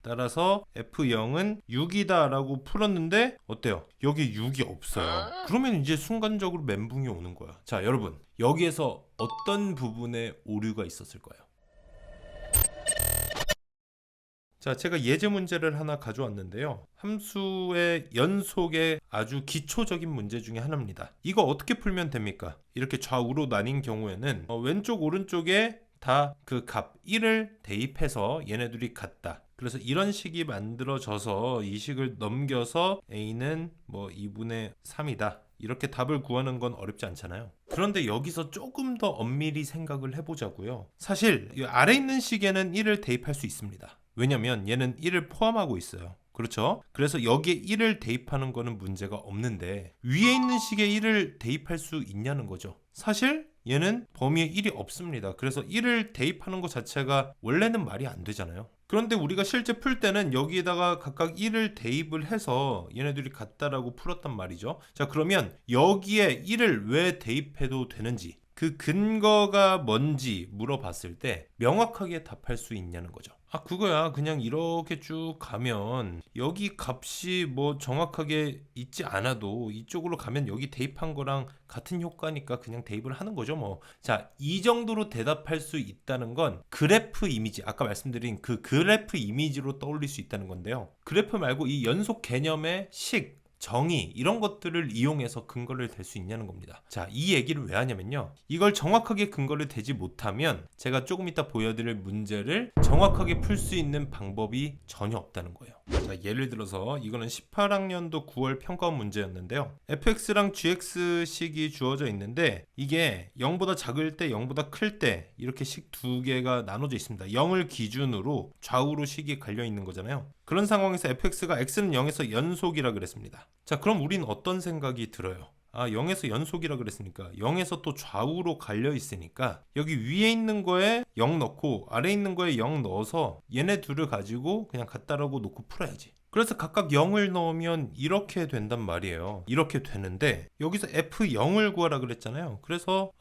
따라서 F0은 6이다 라고 풀었는데 어때요? 여기 6이 없어요. 그러면 이제 순간적으로 멘붕이 오는 거야. 자, 여러분, 여기에서 어떤 부분에 오류가 있었을까요? 자, 제가 예제 문제를 하나 가져왔는데요. 함수의 연속의 아주 기초적인 문제 중에 하나입니다. 이거 어떻게 풀면 됩니까? 이렇게 좌우로 나뉜 경우에는 왼쪽 오른쪽에 다 그 값 1을 대입해서 얘네들이 같다. 그래서 이런 식이 만들어져서 이 식을 넘겨서 a는 뭐 2분의 3이다. 이렇게 답을 구하는 건 어렵지 않잖아요. 그런데 여기서 조금 더 엄밀히 생각을 해보자고요. 사실 이 아래 있는 식에는 1을 대입할 수 있습니다. 왜냐면 얘는 1을 포함하고 있어요. 그렇죠? 그래서 여기에 1을 대입하는 거는 문제가 없는데 위에 있는 식에 1을 대입할 수 있냐는 거죠. 사실 얘는 범위에 1이 없습니다. 그래서 1을 대입하는 것 자체가 원래는 말이 안 되잖아요. 그런데 우리가 실제 풀 때는 여기에다가 각각 1을 대입을 해서 얘네들이 같다라고 풀었단 말이죠. 자, 그러면 여기에 1을 왜 대입해도 되는지, 그 근거가 뭔지 물어봤을 때 명확하게 답할 수 있냐는 거죠. 아, 그거야. 그냥 이렇게 쭉 가면 여기 값이 뭐 정확하게 있지 않아도 이쪽으로 가면 여기 대입한 거랑 같은 효과니까 그냥 대입을 하는 거죠, 뭐. 자, 이 정도로 대답할 수 있다는 건 그래프 이미지, 아까 말씀드린 그 그래프 이미지로 떠올릴 수 있다는 건데요. 그래프 말고 이 연속 개념의 식, 정의, 이런 것들을 이용해서 근거를 댈 수 있냐는 겁니다. 자, 이 얘기를 왜 하냐면요, 이걸 정확하게 근거를 대지 못하면 제가 조금 이따 보여드릴 문제를 정확하게 풀 수 있는 방법이 전혀 없다는 거예요. 자, 예를 들어서 이거는 18학년도 9월 평가원 문제였는데요. fx랑 gx식이 주어져 있는데 이게 0보다 작을 때 0보다 클 때 이렇게 식 두 개가 나눠져 있습니다. 0을 기준으로 좌우로 식이 갈려 있는 거잖아요. 그런 상황에서 fx가 x는 0에서 연속이라 그랬습니다. 자, 그럼 우린 어떤 생각이 들어요? 아, 0에서 연속이라 그랬으니까 0에서 또 좌우로 갈려 있으니까 여기 위에 있는 거에 0 넣고 아래에 있는 거에 0 넣어서 얘네 둘을 가지고 그냥 같다라고 놓고 풀어야지. 그래서 각각 0을 넣으면 이렇게 된단 말이에요. 이렇게 되는데 여기서 f0을 구하라 그랬잖아요. 그래서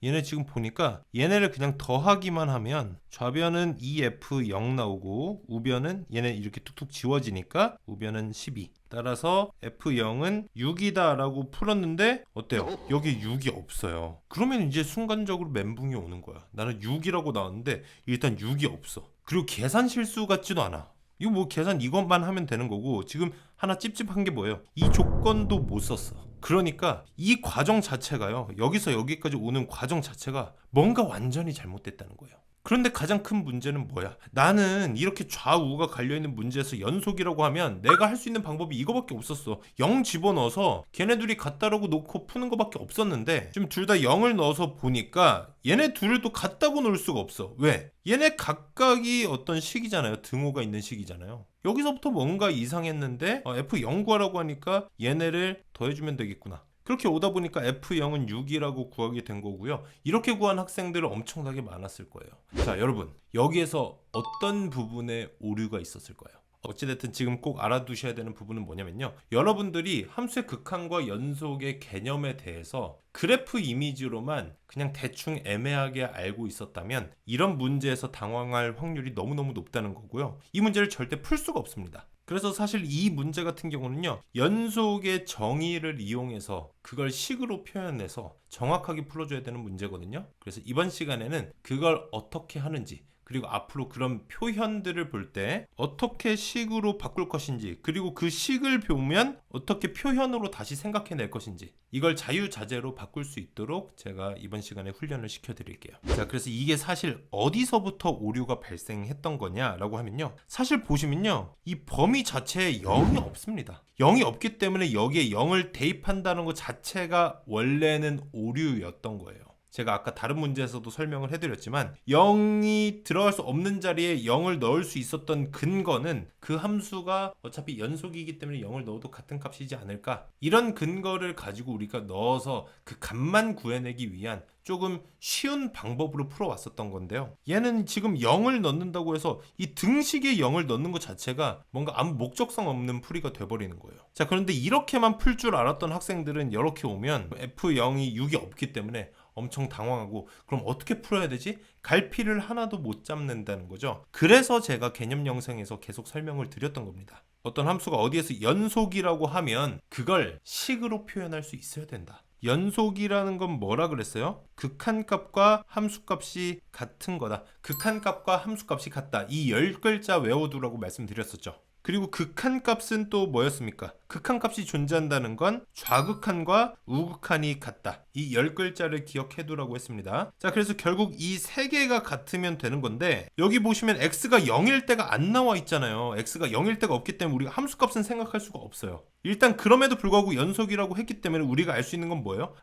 얘네 지금 보니까 얘네를 그냥 더하기만 하면 좌변은 2f0 나오고 우변은 얘네 이렇게 툭툭 지워지니까 우변은 12. 따라서 f0은 6이다 라고 풀었는데 어때요? 여기 6이 없어요. 그러면 이제 순간적으로 멘붕이 오는 거야. 나는 6이라고 나왔는데 일단 6이 없어. 그리고 계산 실수 같지도 않아. 이거 뭐 계산 이것만 하면 되는 거고, 지금 하나 찝찝한 게 뭐예요? 이 조건도 못 썼어. 그러니까 이 과정 자체가요, 여기서 여기까지 오는 과정 자체가 뭔가 완전히 잘못됐다는 거예요. 그런데 가장 큰 문제는 뭐야? 나는 이렇게 좌우가 갈려있는 문제에서 연속이라고 하면 내가 할 수 있는 방법이 이거밖에 없었어. 0 집어넣어서 걔네 둘이 같다라고 놓고 푸는 거밖에 없었는데 지금 둘 다 0을 넣어서 보니까 얘네 둘을 또 같다고 놓을 수가 없어. 왜? 얘네 각각이 어떤 식이잖아요. 등호가 있는 식이잖아요. 여기서부터 뭔가 이상했는데 F0 구하라고 하니까 얘네를 더해주면 되겠구나. 그렇게 오다 보니까 F0은 6이라고 구하게 된 거고요. 이렇게 구한 학생들은 엄청나게 많았을 거예요. 자, 여러분, 여기에서 어떤 부분에 오류가 있었을까요? 어찌됐든 지금 꼭 알아두셔야 되는 부분은 뭐냐면요, 여러분들이 함수의 극한과 연속의 개념에 대해서 그래프 이미지로만 그냥 대충 애매하게 알고 있었다면 이런 문제에서 당황할 확률이 너무너무 높다는 거고요. 이 문제를 절대 풀 수가 없습니다. 그래서 사실 이 문제 같은 경우는요, 연속의 정의를 이용해서 그걸 식으로 표현해서 정확하게 풀어줘야 되는 문제거든요. 그래서 이번 시간에는 그걸 어떻게 하는지, 그리고 앞으로 그런 표현들을 볼 때 어떻게 식으로 바꿀 것인지, 그리고 그 식을 보면 어떻게 표현으로 다시 생각해낼 것인지, 이걸 자유자재로 바꿀 수 있도록 제가 이번 시간에 훈련을 시켜드릴게요. 자, 그래서 이게 사실 어디서부터 오류가 발생했던 거냐라고 하면요, 사실 보시면요, 이 범위 자체에 0이 없습니다. 0이 없기 때문에 여기에 0을 대입한다는 것 자체가 원래는 오류였던 거예요. 제가 아까 다른 문제에서도 설명을 해드렸지만 0이 들어갈 수 없는 자리에 0을 넣을 수 있었던 근거는 그 함수가 어차피 연속이기 때문에 0을 넣어도 같은 값이지 않을까, 이런 근거를 가지고 우리가 넣어서 그 값만 구해내기 위한 조금 쉬운 방법으로 풀어왔었던 건데요, 얘는 지금 0을 넣는다고 해서 이 등식에 0을 넣는 것 자체가 뭔가 아무 목적성 없는 풀이가 돼버리는 거예요. 자, 그런데 이렇게만 풀 줄 알았던 학생들은 이렇게 오면 F0이 6이 없기 때문에 엄청 당황하고 그럼 어떻게 풀어야 되지? 갈피를 하나도 못 잡는다는 거죠. 그래서 제가 개념 영상에서 계속 설명을 드렸던 겁니다. 어떤 함수가 어디에서 연속이라고 하면 그걸 식으로 표현할 수 있어야 된다. 연속이라는 건 뭐라 그랬어요? 극한값과 함수값이 같은 거다. 극한값과 함수값이 같다. 이 10글자 외워두라고 말씀드렸었죠. 그리고 극한값은 또 뭐였습니까? 극한값이 존재한다는 건 좌극한과 우극한이 같다. 이 10글자를 기억해두라고 했습니다. 자, 그래서 결국 이 세 개가 같으면 되는 건데 여기 보시면 x가 0일 때가 안 나와 있잖아요. x가 0일 때가 없기 때문에 우리가 함수값은 생각할 수가 없어요. 일단 그럼에도 불구하고 연속이라고 했기 때문에 우리가 알 수 있는 건 뭐예요?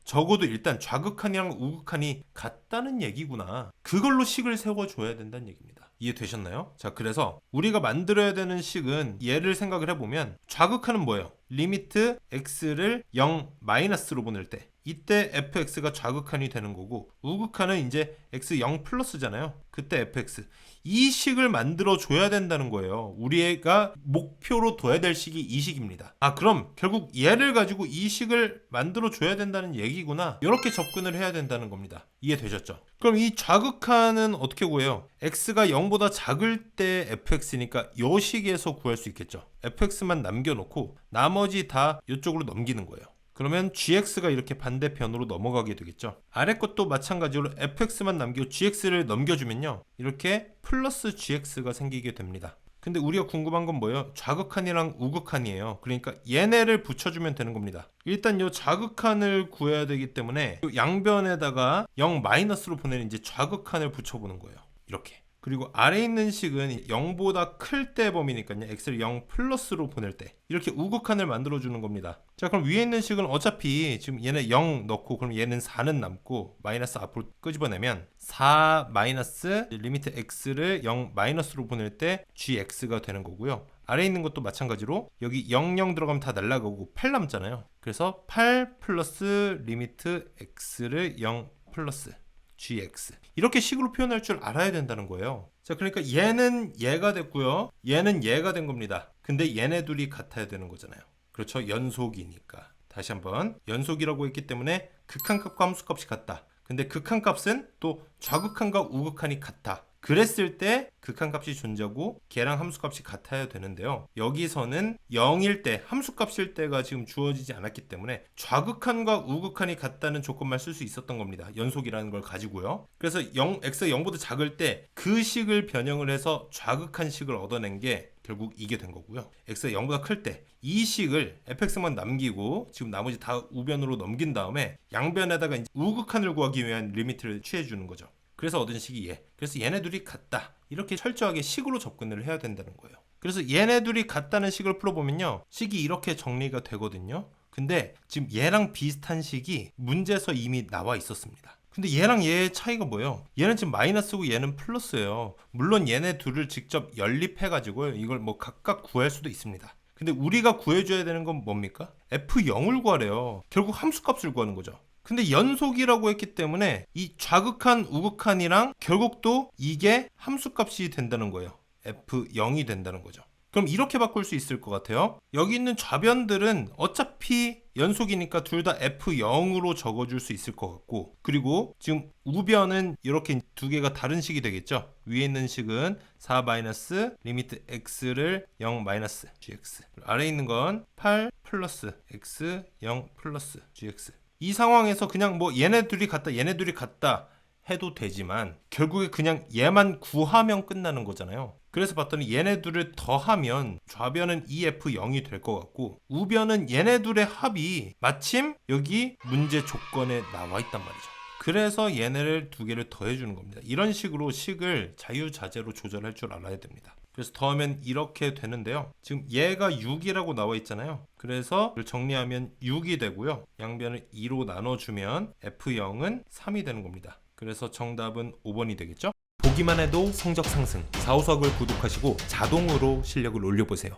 적어도 일단 좌극한이랑 우극한이 같다는 얘기구나. 그걸로 식을 세워줘야 된다는 얘기입니다. 이해되셨나요? 자, 그래서 우리가 만들어야 되는 식은 얘를 생각을 해보면 좌극한은 뭐예요? 리미트 x를 0 마이너스로 보낼 때 이때 fx가 좌극한이 되는 거고 우극한은 이제 x 0 플러스잖아요. 그때 fx 이 식을 만들어 줘야 된다는 거예요. 우리가 목표로 둬야 될 식이 이 식입니다. 그럼 결국 얘를 가지고 이 식을 만들어 줘야 된다는 얘기구나. 이렇게 접근을 해야 된다는 겁니다. 이해되셨죠? 그럼 이 좌극한은 어떻게 구해요? x가 0보다 작을 때 fx니까 이 식에서 구할 수 있겠죠. fx만 남겨놓고 나머지 다 이쪽으로 넘기는 거예요. 그러면 gx가 이렇게 반대편으로 넘어가게 되겠죠. 아래 것도 마찬가지로 fx만 남기고 gx를 넘겨주면요, 이렇게 플러스 gx가 생기게 됩니다. 근데 우리가 궁금한 건 뭐예요? 좌극한이랑 우극한이에요. 그러니까 얘네를 붙여주면 되는 겁니다. 일단 이 좌극한을 구해야 되기 때문에 양변에다가 0 마이너스로 보내는 이제 좌극한을 붙여보는 거예요. 이렇게. 그리고 아래에 있는 식은 0보다 클 때 범위니까요, x를 0 플러스로 보낼 때 이렇게 우극한을 만들어 주는 겁니다. 자, 그럼 위에 있는 식은 어차피 지금 얘는 0 넣고 그럼 얘는 4는 남고 마이너스 앞으로 끄집어내면 4 마이너스 리미트 x를 0 마이너스로 보낼 때 gx가 되는 거고요. 아래에 있는 것도 마찬가지로 여기 0, 0 들어가면 다 날라가고 8 남잖아요. 그래서 8 플러스 리미트 x를 0 플러스 gx 이렇게 식으로 표현할 줄 알아야 된다는 거예요. 자, 그러니까 얘는 얘가 됐고요, 얘는 얘가 된 겁니다. 근데 얘네 둘이 같아야 되는 거잖아요. 그렇죠? 연속이니까. 다시 한번, 연속이라고 했기 때문에 극한값과 함수값이 같다. 근데 극한값은 또 좌극한과 우극한이 같다. 그랬을 때 극한값이 존재하고 걔랑 함수값이 같아야 되는데요, 여기서는 0일 때, 함수값일 때가 지금 주어지지 않았기 때문에 좌극한과 우극한이 같다는 조건만 쓸 수 있었던 겁니다. 연속이라는 걸 가지고요. 그래서 x가 0보다 작을 때 그 식을 변형을 해서 좌극한 식을 얻어낸 게 결국 이게 된 거고요. x가 0보다 클 때 이 식을 fx만 남기고 지금 나머지 다 우변으로 넘긴 다음에 양변에다가 이제 우극한을 구하기 위한 리미트를 취해 주는 거죠. 그래서 얻은 식이 얘. 그래서 얘네 둘이 같다. 이렇게 철저하게 식으로 접근을 해야 된다는 거예요. 그래서 얘네 둘이 같다는 식을 풀어보면요, 식이 이렇게 정리가 되거든요. 근데 지금 얘랑 비슷한 식이 문제에서 이미 나와 있었습니다. 근데 얘랑 얘의 차이가 뭐예요? 얘는 지금 마이너스고 얘는 플러스예요. 물론 얘네 둘을 직접 연립해가지고 이걸 뭐 각각 구할 수도 있습니다. 근데 우리가 구해줘야 되는 건 뭡니까? f0을 구하래요. 결국 함수값을 구하는 거죠. 근데 연속이라고 했기 때문에 이 좌극한, 우극한이랑 결국 또 이게 함수값이 된다는 거예요. f0이 된다는 거죠. 그럼 이렇게 바꿀 수 있을 것 같아요. 여기 있는 좌변들은 어차피 연속이니까 둘 다 f0으로 적어줄 수 있을 것 같고, 그리고 지금 우변은 이렇게 두 개가 다른 식이 되겠죠. 위에 있는 식은 4 마이너스 리미트 x를 0 마이너스 gx, 아래에 있는 건 8 플러스 x 0 플러스 gx. 이 상황에서 그냥 뭐 얘네 둘이 같다, 얘네 둘이 같다 해도 되지만 결국에 그냥 얘만 구하면 끝나는 거잖아요. 그래서 봤더니 얘네 둘을 더하면 좌변은 EF0이 될 것 같고 우변은 얘네 둘의 합이 마침 여기 문제 조건에 나와 있단 말이죠. 그래서 얘네를 두 개를 더해주는 겁니다. 이런 식으로 식을 자유자재로 조절할 줄 알아야 됩니다. 그래서 더하면 이렇게 되는데요, 지금 얘가 6이라고 나와 있잖아요. 그래서 이걸 정리하면 6이 되고요, 양변을 2로 나눠주면 F0은 3이 되는 겁니다. 그래서 정답은 5번이 되겠죠? 보기만 해도 성적 상승, 사호수학을 구독하시고 자동으로 실력을 올려보세요.